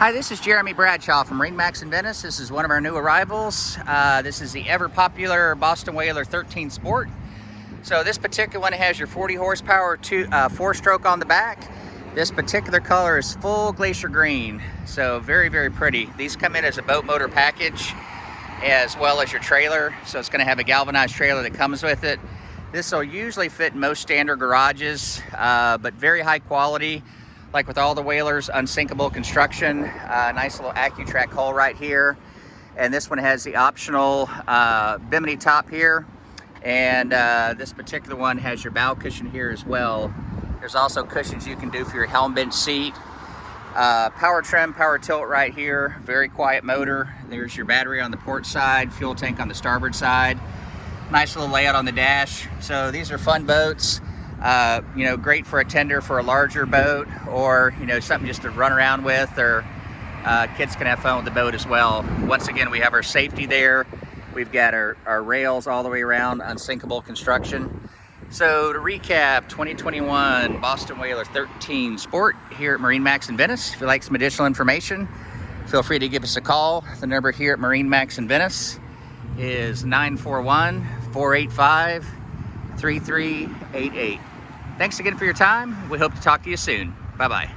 Hi, this is Jeremy Bradshaw from MarineMax Venice. This is one of our new arrivals. This is the ever popular Boston Whaler 13 Sport. So this particular one has your 40 horsepower, 4-stroke on the back. This particular color is full glacier green, so very, very pretty. These come in as a boat motor package as well as your trailer. So it's going to have a galvanized trailer that comes with it. This will usually fit in most standard garages, but very high quality. Like with all the Whalers, unsinkable construction. Nice little AccuTrack hull right here. And this one has the optional bimini top here. And this particular one has your bow cushion here as well. There's also cushions you can do for your helm bench seat. Power trim, power tilt right here. Very quiet motor. There's your battery on the port side, fuel tank on the starboard side. Nice little layout on the dash. So these are fun boats. You know, great for a tender for a larger boat, or you know, something just to run around with, or kids can have fun with the boat as well. Once again, we have our safety there. We've got our rails all the way around, unsinkable construction. So to recap, 2021 Boston Whaler 13 Sport here at MarineMax in Venice. If you'd like some additional information, feel free to give us a call. The number here at MarineMax in Venice is 941-485-3388. Thanks again for your time. We hope to talk to you soon. Bye-bye.